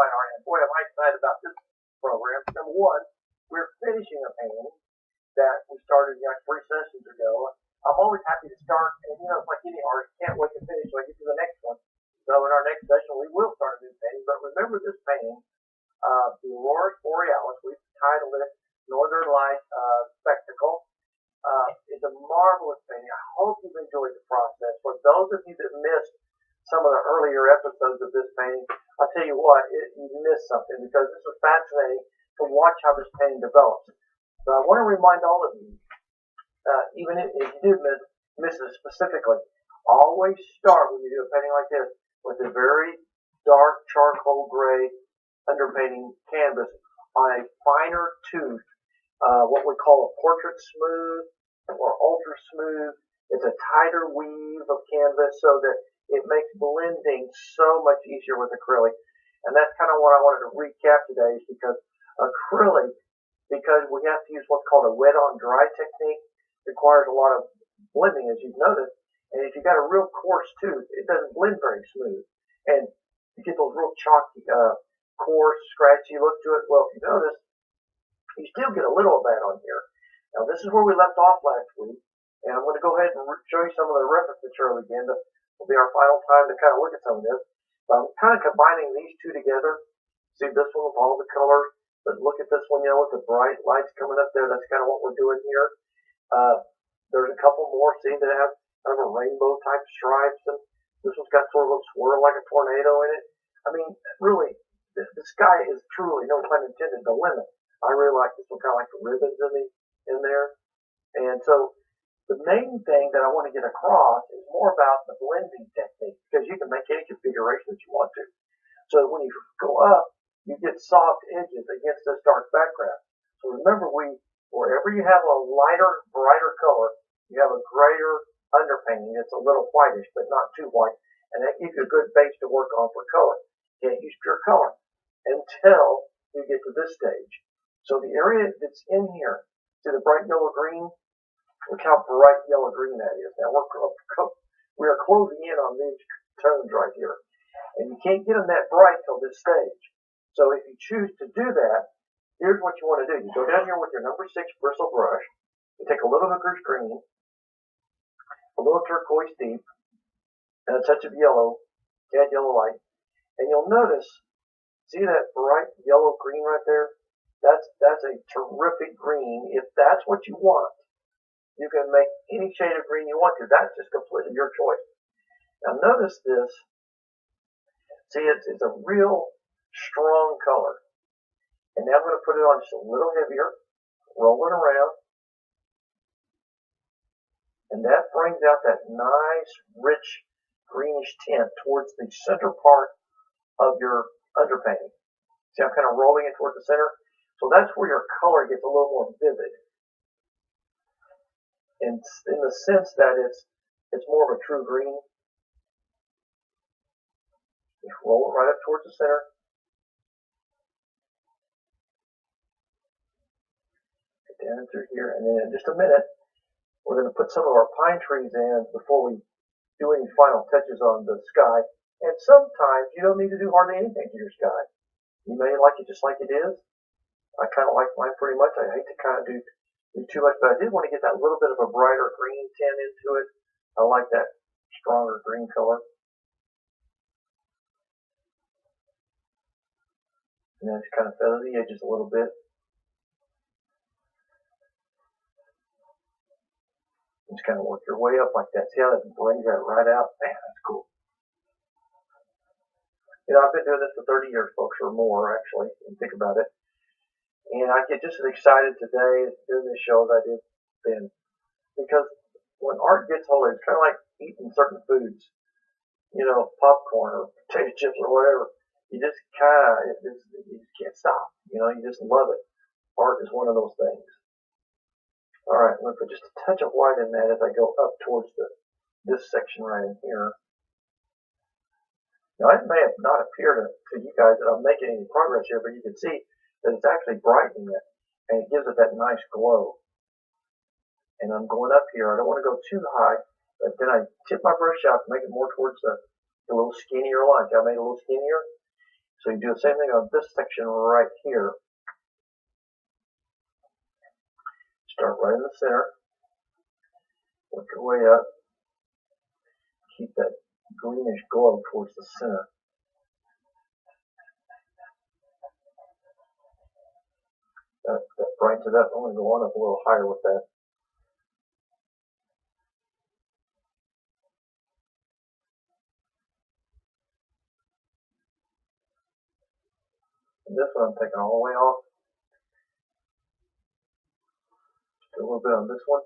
quiet on it. Boy, am I excited about this program. Number one, we're finishing a painting that we started like 3 sessions ago. I'm always happy to start, and it's like any art, can't wait to finish so I get to the next one. So in our next session, we will start a new painting. But remember this painting, the Aurora Borealis. We've titled it Northern Lights Spectacle. It's a marvelous painting. I hope you've enjoyed the process. For those of you that missed some of the earlier episodes of this painting, I'll tell you what, you missed something because this was fascinating to watch how this painting develops. So I want to remind all of you, even if you did miss it specifically, always start when you do a painting like this with a very dark charcoal gray underpainting canvas on a finer tooth, what we call a portrait smooth or ultra smooth. It's a tighter weave of canvas so that it makes blending so much easier with acrylic. And that's kind of what I wanted to recap today, is because acrylic, because we have to use what's called a wet on dry technique, requires a lot of blending, as you've noticed. And if you've got a real coarse tooth, it doesn't blend very smooth. And you get those real chalky, coarse, scratchy look to it. Well, if you notice, you still get a little of that on here. Now, this is where we left off last week. And I'm going to go ahead and show you some of the reference material again. This will be our final time to kind of look at some of this. But I'm kind of combining these two together. See this one with all the colors, but look at this one, with the bright lights coming up there. That's kind of what we're doing here. There's a couple more, see, that have kind of a rainbow type stripes, and this one's got sort of a swirl like a tornado in it. I mean, really, the sky is truly, no pun intended, the limit. I really like this one, kind of like the ribbons in there. And so the main thing that I want to get across is more about the blending technique, because you can make any configuration that you want to. So when you go up, you get soft edges against this dark background. So remember, wherever you have a lighter, brighter color, you have a grayer underpainting. It's a little whitish, but not too white. And that gives you a good base to work on for color. You can't use pure color until you get to this stage. So the area that's in here, see the bright yellow-green? Look how bright yellow-green that is. Now we are closing in on these tones right here. And you can't get them that bright till this stage. So if you choose to do that, here's what you want to do. You go down here with your number 6 bristle brush. You take a little hooker's green, a little turquoise deep, and a touch of yellow, tad yellow light. And you'll notice, see that bright yellow-green right there? That's a terrific green. If that's what you want, you can make any shade of green you want to. That's just completely your choice. Now notice this. See, it's a real strong color. And now I'm going to put it on just a little heavier, roll it around. And that brings out that nice, rich, greenish tint towards the center part of your underpainting. See, I'm kind of rolling it towards the center. So that's where your color gets a little more vivid. In the sense that it's more of a true green. Just roll it right up towards the center. Get down through here, and then in just a minute, we're going to put some of our pine trees in before we do any final touches on the sky. And sometimes you don't need to do hardly anything to your sky. You may like it just like it is. I kind of like mine pretty much. I hate to kind of do too much, but I did want to get that little bit of a brighter green tint into it. I like that stronger green color. And then just kind of feather the edges a little bit. Just kind of work your way up like that. See how that brings that right out? Man, that's cool. I've been doing this for 30 years, folks, or more, actually, and think about it. And I get just as excited today doing this show as I did then. Because when art gets hold of it, it's kind of like eating certain foods. Popcorn or potato chips or whatever. You just can't stop. You just love it. Art is one of those things. All right, I'm going to put just a touch of white in that as I go up towards this section right in here. Now, it may not appear to you guys that I'm making any progress here, but you can see that it's actually brightening it, and it gives it that nice glow. And I'm going up here. I don't want to go too high, but then I tip my brush out to make it more towards the little skinnier line. I made it a little skinnier. So you do the same thing on this section right here. Start right in the center, work your way up, keep that greenish glow towards the center. That brightens it up. I'm going to go on up a little higher with that. And this one I'm taking all the way off. Just a little bit on this one.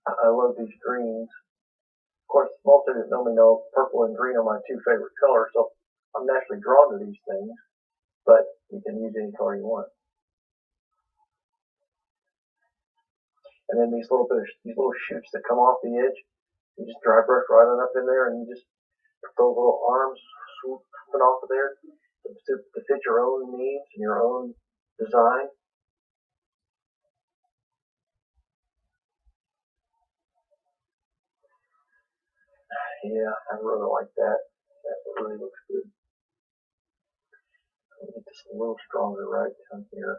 I love these greens. Of course, most of you that know me know purple and green are my two favorite colors, so I'm naturally drawn to these things, but you can use any color you want. And then these little shoots that come off the edge, you just dry brush right on up in there, and you just put those little arms swooping off of there to fit your own needs and your own design. Yeah, I really like that. That really looks good. I'll get this a little stronger right down here.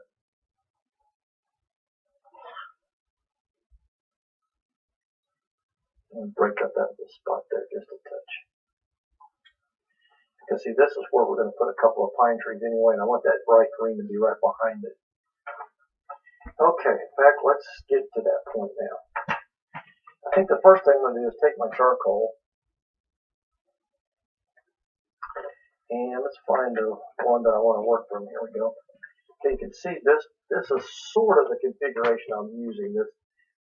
And break up that little spot there just a touch. Because see, this is where we're going to put a couple of pine trees anyway, and I want that bright green to be right behind it. Okay, in fact, let's get to that point now. I think the first thing I'm going to do is take my charcoal, and let's find the one that I want to work from. Here we go. Okay, you can see this is sort of the configuration I'm using, this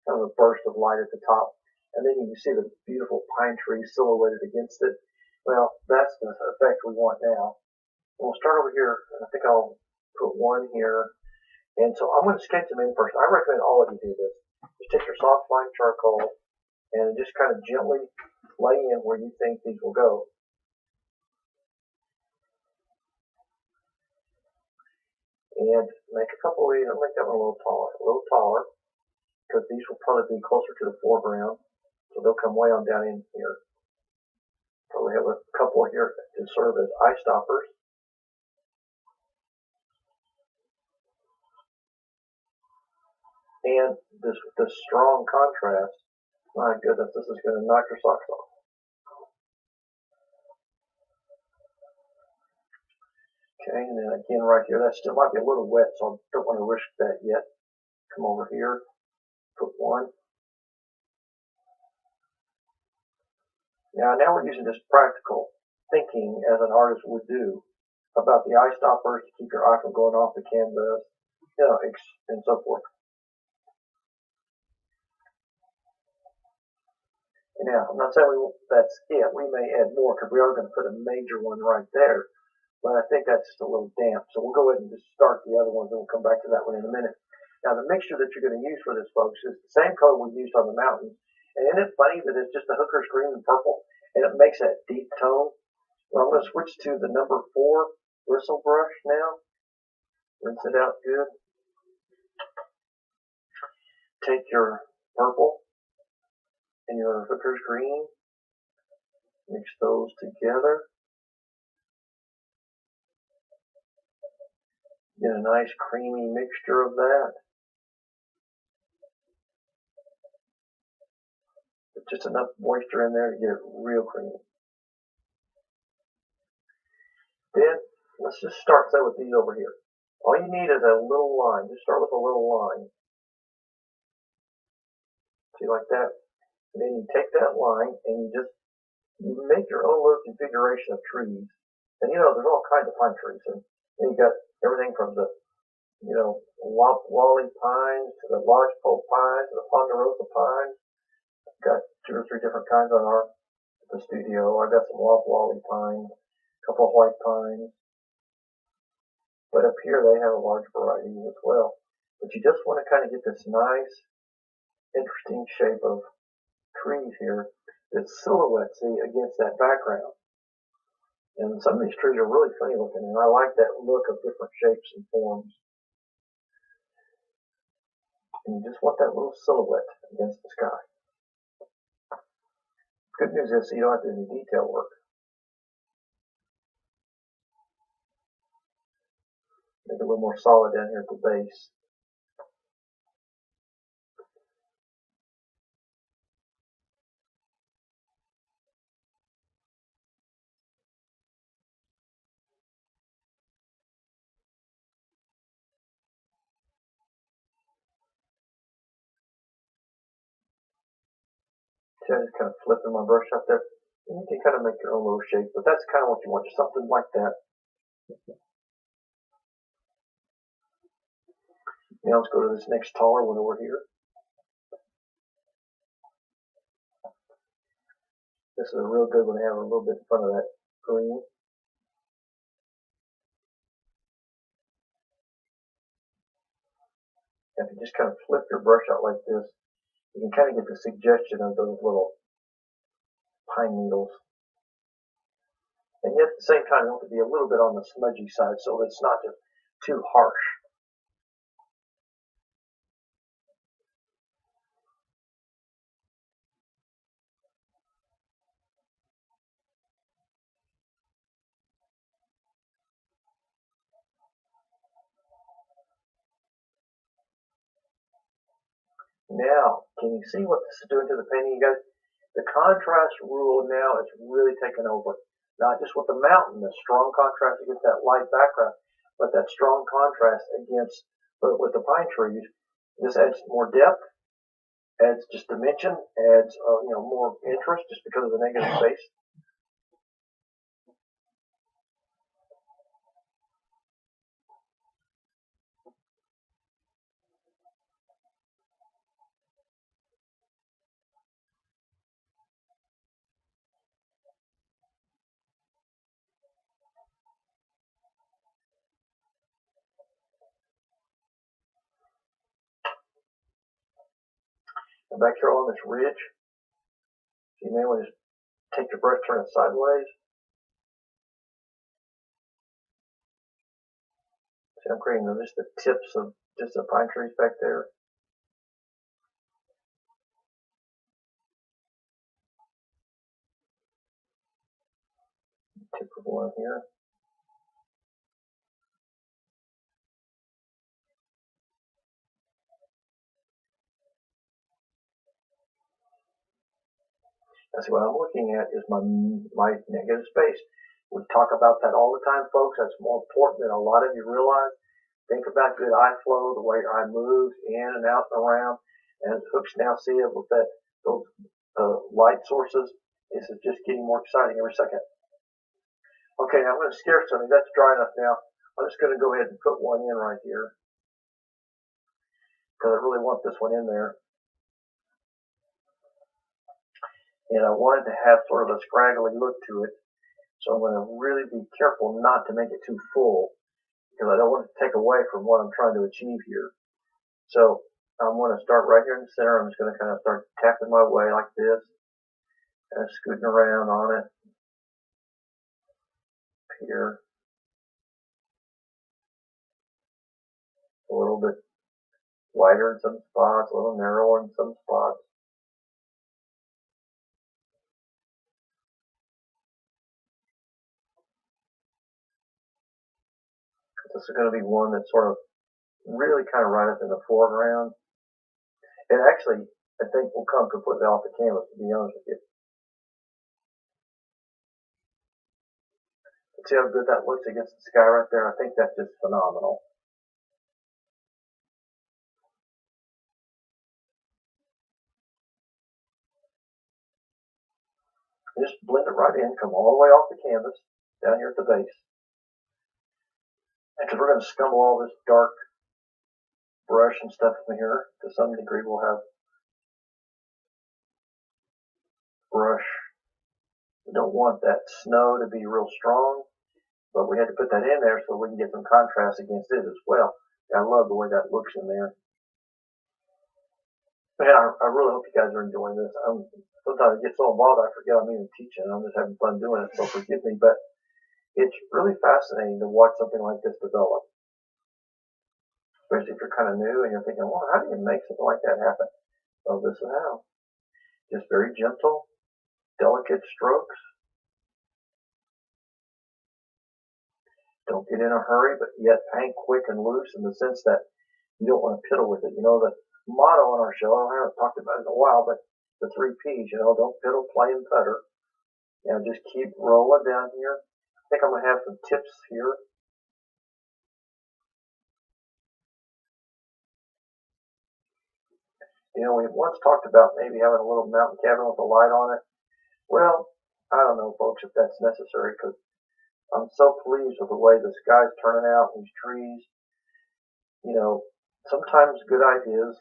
kind of a burst of light at the top. And then you can see the beautiful pine tree silhouetted against it. Well, that's the effect we want now. We'll start over here, and I think I'll put one here. And so I'm going to sketch them in first. I recommend all of you do this. Just take your soft fine charcoal and just kind of gently lay in where you think these will go. And make a couple of these. I'll make that one a little taller, because these will probably be closer to the foreground. So they'll come way on down in here. So we have a couple here to serve as eye stoppers. And this strong contrast, my goodness, this is going to knock your socks off. Okay, and then again right here, that still might be a little wet, so I don't want to risk that yet. Come over here, put one. Now we're using this practical thinking as an artist would do about the eye stoppers to keep your eye from going off the canvas, and so forth. Now, I'm not saying that's it. We may add more because we are going to put a major one right there, but I think that's just a little damp. So we'll go ahead and just start the other ones, and we'll come back to that one in a minute. Now, the mixture that you're going to use for this, folks, is the same color we used on the mountains. And isn't it funny that it's just the hooker's green and purple, and it makes that deep tone? Well, I'm going to switch to the number 4 bristle brush now. Rinse it out good. Take your purple and your hooker's green. Mix those together. Get a nice creamy mixture of that. Just enough moisture in there to get it real creamy. Then let's just start say with these over here. All you need is a little line. Just start with a little line. See, like that. And then you take that line and you make your own little configuration of trees. And there's all kinds of pine trees. And you got everything from the loblolly pines to the lodgepole pines to the ponderosa pines. Got 2 or 3 different kinds on the studio. I got some loblolly pines, a couple of white pines. But up here they have a large variety as well. But you just want to kind of get this nice, interesting shape of trees here that silhouettes against that background. And some of these trees are really funny looking, and I like that look of different shapes and forms. And you just want that little silhouette against the sky. Good news is you don't have to do any detail work. Make it a little more solid down here at the base. See, I'm just kind of flipping my brush out there. And you can kind of make your own little shape, but that's kind of what you want, just something like that. Now let's go to this next taller one over here. This is a real good one to have a little bit in front of that green. And if you just kind of flip your brush out like this, you can kind of get the suggestion of those little pine needles. And yet at the same time, you want to be a little bit on the smudgy side so it's not just too harsh. Now, can you see what this is doing to the painting, you guys? The contrast rule now is really taking over. Not just with the mountain, the strong contrast against that light background, but that strong contrast against with the pine trees. This adds more depth, adds just dimension, adds more interest just because of the negative space. And back here on this ridge, you may want to just take your brush, turn it sideways. See, I'm creating just the tips of just the pine trees back there. Tip of one here. And see, what I'm looking at is my negative space. We talk about that all the time, folks. That's more important than a lot of you realize. Think about good eye flow, the way your eye moves in and out and around. And Hooks now see it with those light sources. This is just getting more exciting every second. Okay, now I'm going to scare something. That's dry enough now. I'm just going to go ahead and put one in right here because I really want this one in there. And I wanted to have sort of a scraggly look to it. So I'm going to really be careful not to make it too full because I don't want it to take away from what I'm trying to achieve here. So I'm going to start right here in the center. I'm just going to kind of start tapping my way like this, kind of scooting around on it here. A little bit wider in some spots, a little narrower in some spots. This is going to be one that's sort of really kind of right up in the foreground. It actually, I think, will come completely off the canvas, to be honest with you. See how good that looks against the sky right there? I think that's just phenomenal. Just blend it right in, come all the way off the canvas, down here at the base. And because we're going to scumble all this dark brush and stuff in here, to some degree we'll have brush. We don't want that snow to be real strong, but we had to put that in there so we can get some contrast against it as well. I love the way that looks in there. Man, I really hope you guys are enjoying this. Sometimes I get so involved I forget I'm even teaching. I'm just having fun doing it, so forgive me. But it's really fascinating to watch something like this develop. Especially if you're kind of new and you're thinking, well, how do you make something like that happen? Well, this is how. Just very gentle, delicate strokes. Don't get in a hurry, but yet paint quick and loose in the sense that you don't want to piddle with it. You know, the motto on our show, I haven't talked about it in a while, but the 3 P's, you know, don't piddle, play, and putter. You know, just keep rolling down here. I think I'm going to have some tips here. You know, we once talked about maybe having a little mountain cabin with a light on it. Well, I don't know, folks, if that's necessary, because I'm so pleased with the way the sky's turning out, these trees. You know, sometimes good ideas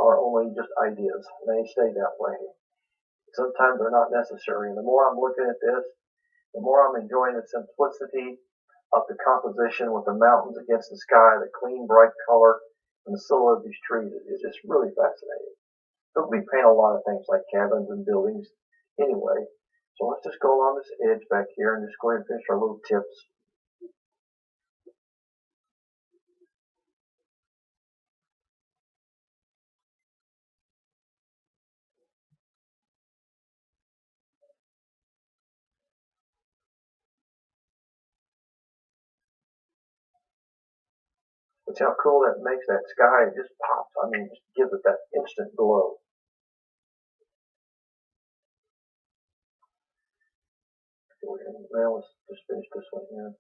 are only just ideas, and they stay that way. Sometimes they're not necessary, and the more I'm looking at this, the more I'm enjoying the simplicity of the composition with the mountains against the sky, the clean, bright color, and the silhouette of these trees. It's just really fascinating. But we paint a lot of things like cabins and buildings anyway. So let's just go along this edge back here and just go ahead and finish our little tips. See how cool that makes that sky. It just pops. I mean, just gives it that instant glow. Now let's just finish this one here.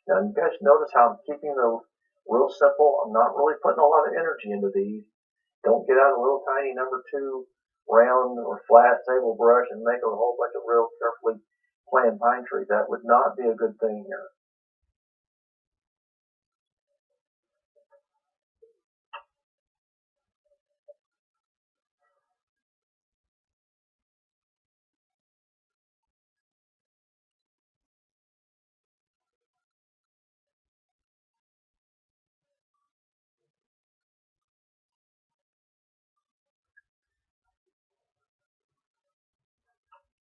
Now you guys notice how I'm keeping those real simple. I'm not really putting a lot of energy into these. Don't get out a little tiny number 2 round or flat sable brush and make a whole bunch of real carefully planned pine trees. That would not be a good thing here.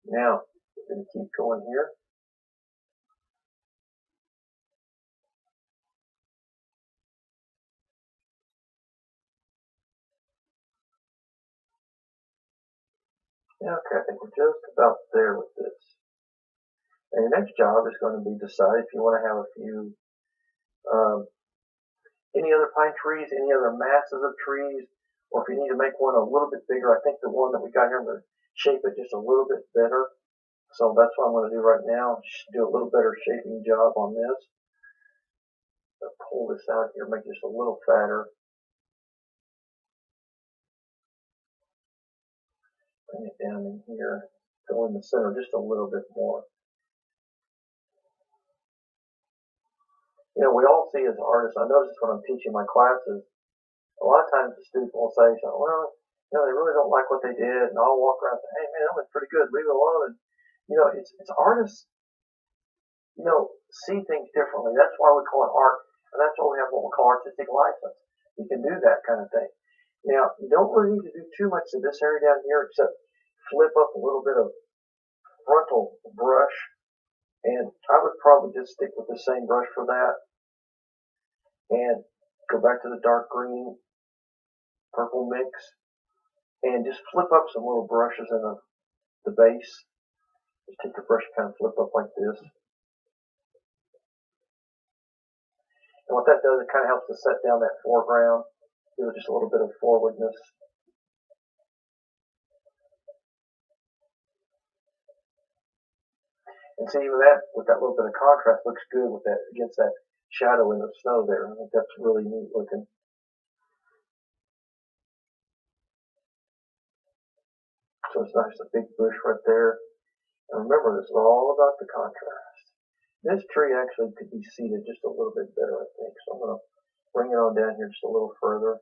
Now, we're going to keep going here. Okay, I think we're just about there with this. And your next job is going to be decide if you want to have a few, any other pine trees, any other masses of trees, or if you need to make one a little bit bigger. I think the one that we got here, I'm going to shape it just a little bit better. So that's what I'm going to do right now. Just do a little better shaping job on this. Pull this out here, make it just a little fatter. Bring it down in here. Go in the center just a little bit more. You know, we all see as artists, I notice when I'm teaching my classes, a lot of times the student will say, well, you know, they really don't like what they did, and I'll walk around and say, hey man, that was pretty good, leave it alone. And you know, it's artists, you know, see things differently. That's why we call it art, and that's why we have what we call artistic license. You can do that kind of thing. Now, you don't really need to do too much to this area down here except flip up a little bit of frontal brush, and I would probably just stick with the same brush for that, and go back to the dark green, purple mix, and just flip up some little brushes in the base. Just take the brush, kind of flip up like this. And what that does, it kind of helps to set down that foreground, give it just a little bit of forwardness. And see, even that, with that little bit of contrast, looks good with that against that shadow in the snow there. I think that's really neat looking. So it's nice, a big bush right there. And remember, this is all about the contrast. This tree actually could be seated just a little bit better, I think. So I'm going to bring it on down here just a little further.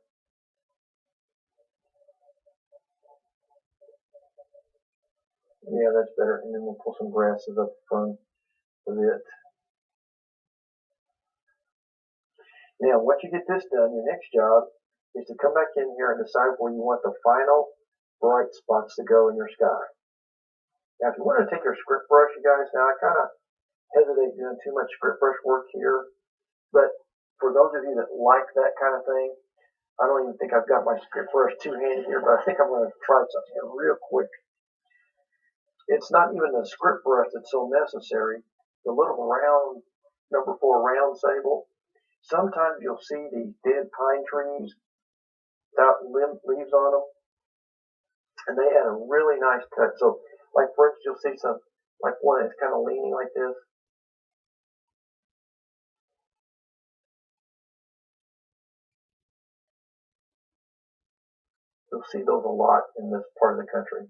Yeah, that's better. And then we'll pull some grasses up front of it. Now, once you get this done, your next job is to come back in here and decide where you want the final bright spots to go in your sky. Now, if you want to take your script brush, you guys, now I kind of hesitate doing too much script brush work here, but for those of you that like that kind of thing, I don't even think I've got my script brush two-handed here, but I think I'm going to try something here real quick. It's not even the script brush that's so necessary. The little round, number 4 round sable. Sometimes you'll see these dead pine trees without leaves on them, and they add a really nice touch. So, like for instance, you'll see some, like one that's kind of leaning like this. You'll see those a lot in this part of the country.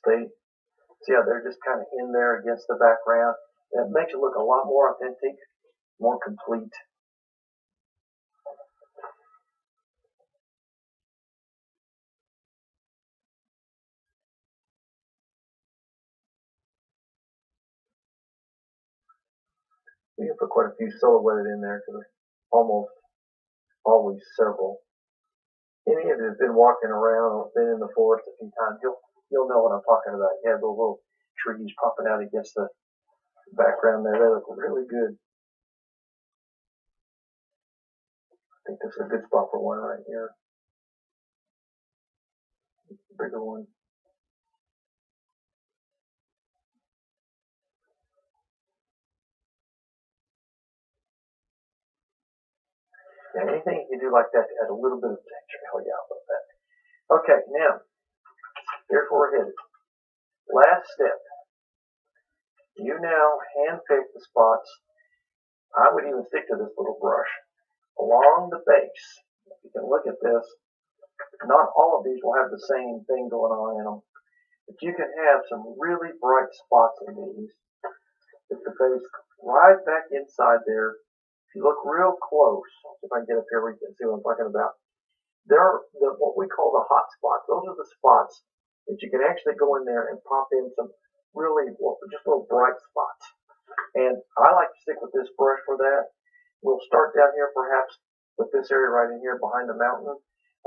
See how they're just kind of in there against the background. And it makes it look a lot more authentic, more complete. We can put quite a few silhouetted in there because there's almost always several. Any of you that's been walking around or been in the forest a few times, you'll know what I'm talking about. You have those little trees popping out against the background there. They look really good. I think this is a good spot for one right here. Bigger one. Yeah, anything you can do like that to add a little bit of texture. Hell yeah, I love that. Okay, now, here's where we're headed. Last step. You now handpick the spots. I would even stick to this little brush along the base. If you can look at this, not all of these will have the same thing going on in them, but you can have some really bright spots in these. At the base, right back inside there. If you look real close, if I can get up here where you can see what I'm talking about, there are what we call the hot spots. Those are the spots that you can actually go in there and pop in some really, just little bright spots. And I like to stick with this brush for that. We'll start down here perhaps with this area right in here behind the mountain.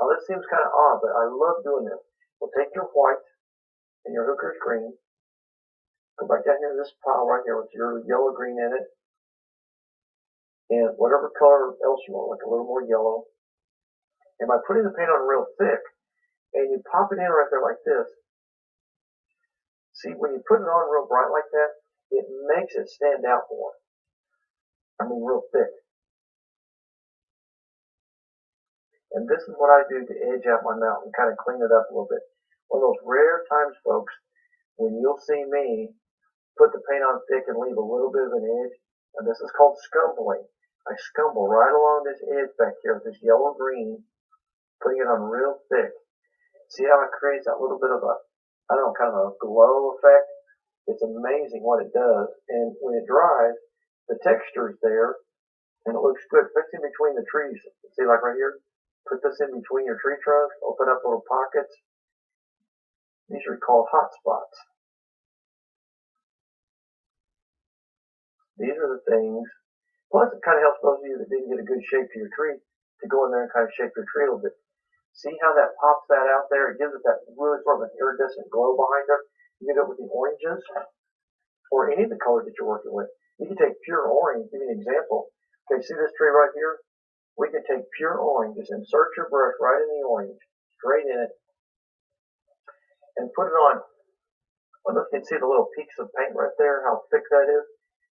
Now this seems kind of odd, but I love doing this. We'll take your white and your hooker's green, go back down here to this pile right here with your yellow green in it, and whatever color else you want, like a little more yellow. And by putting the paint on real thick, and you pop it in right there like this, see, when you put it on real bright like that, it makes it stand out more. I mean, real thick. And this is what I do to edge out my mountain, kind of clean it up a little bit. One of those rare times, folks, when you'll see me put the paint on thick and leave a little bit of an edge, and this is called scumbling. I scumble right along this edge back here with this yellow-green, putting it on real thick. See how it creates that little bit of a, I don't know, kind of a glow effect? It's amazing what it does. And when it dries, the texture is there, and it looks good, especially between the trees. See, like right here? Put this in between your tree trunks, open up little pockets. These are called hot spots. These are the things. Plus, it kind of helps those of you that didn't get a good shape to your tree to go in there and kind of shape your tree a little bit. See how that pops that out there? It gives it that really sort of an iridescent glow behind there. You can do it with the oranges or any of the colors that you're working with. You can take pure orange. Give you an example. Okay, see this tree right here? We can take pure orange, just insert your brush right in the orange, straight in it, and put it on. I don't know if you can see the little peaks of paint right there, how thick that is.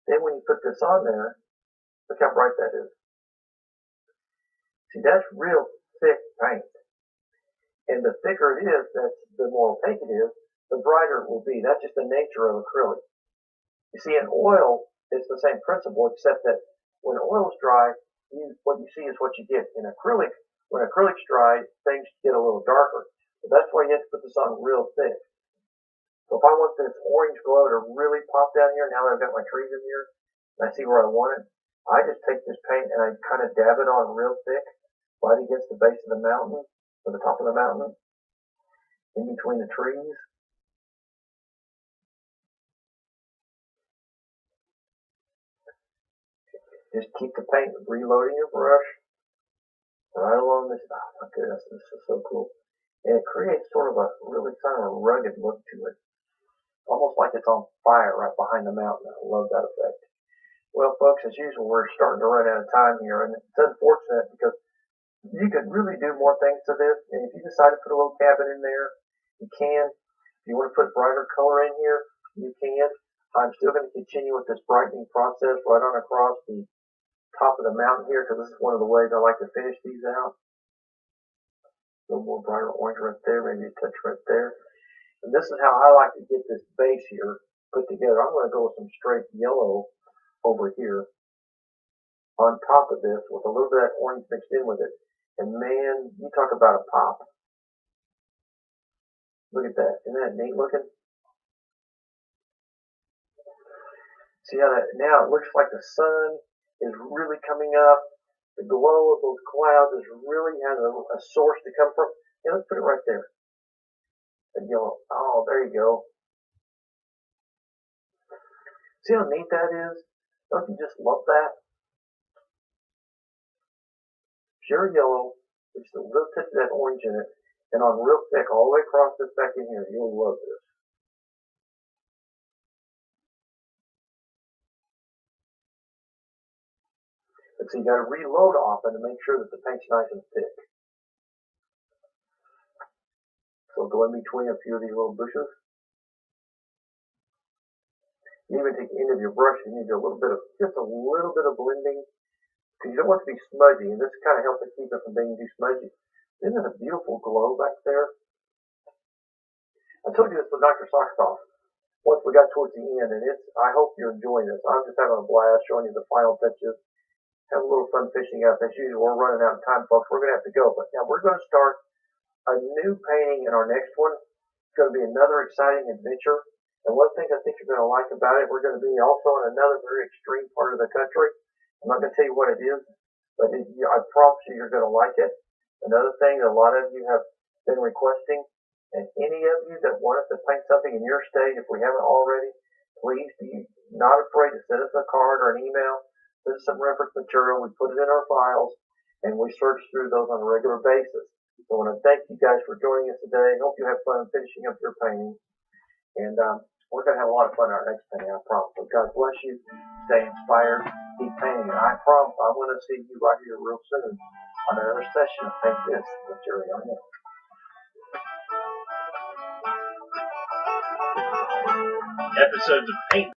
Then when you put this on there, look how bright that is. See, that's real thick paint. And the thicker it is, the more opaque it is, the brighter it will be. That's just the nature of acrylic. You see, in oil, it's the same principle, except that when oil is dry, what you see is what you get. In acrylic, when acrylic's dry, things get a little darker. So that's why you have to put this on real thick. So if I want this orange glow to really pop down here, now that I've got my trees in here, and I see where I want it, I just take this paint and I kind of dab it on real thick, right against the base of the mountain, or the top of the mountain, in between the trees. Just keep the paint reloading your brush right along this. Oh my goodness, this is so cool. And it creates sort of a really kind of a rugged look to it. Almost like it's on fire right behind the mountain. I love that effect. Well, folks, as usual, we're starting to run out of time here, and it's unfortunate because you could really do more things to this. And if you decide to put a little cabin in there, you can. If you want to put brighter color in here, you can. I'm still going to continue with this brightening process right on across the top of the mountain here because this is one of the ways I like to finish these out. A little more brighter orange right there, maybe a touch right there. And this is how I like to get this base here put together. I'm going to go with some straight yellow over here on top of this with a little bit of that orange mixed in with it. And man, you talk about a pop. Look at that. Isn't that neat looking? See how that, now it looks like the sun is really coming up. The glow of those clouds really has a source to come from. Yeah, let's put it right there. That yellow. Oh, there you go. See how neat that is? Don't you just love that? Pure yellow, with just a little touch of that orange in it, and on real thick all the way across this back in here. You'll love this. But so you got to reload often to make sure that the paint's nice and thick. So go in between a few of these little bushes. You even take the end of your brush and you do just a little bit of blending. Because you don't want it to be smudgy, and this kind of helps it keep it from being too smudgy. Isn't it a beautiful glow back there? I told you this with Dr. Socksoff once we got towards the end, and I hope you're enjoying this. I'm just having a blast showing you the final touches. Have a little fun fishing up. As usual, we're running out of time, folks. We're going to have to go. But now we're going to start a new painting in our next one. It's going to be another exciting adventure. And one thing I think you're going to like about it, we're going to be also in another very extreme part of the country. I'm not going to tell you what it is, but I promise you're going to like it. Another thing that a lot of you have been requesting, and any of you that want us to paint something in your state, if we haven't already, please be not afraid to send us a card or an email. Send us some reference material. We put it in our files, and we search through those on a regular basis. So I want to thank you guys for joining us today. Hope you have fun finishing up your painting. And we're going to have a lot of fun in our next painting, I promise. So God bless you. Stay inspired. Keep painting. And I promise I'm going to see you right here real soon on another session of Paint This with Jerry on it. Episodes of Paint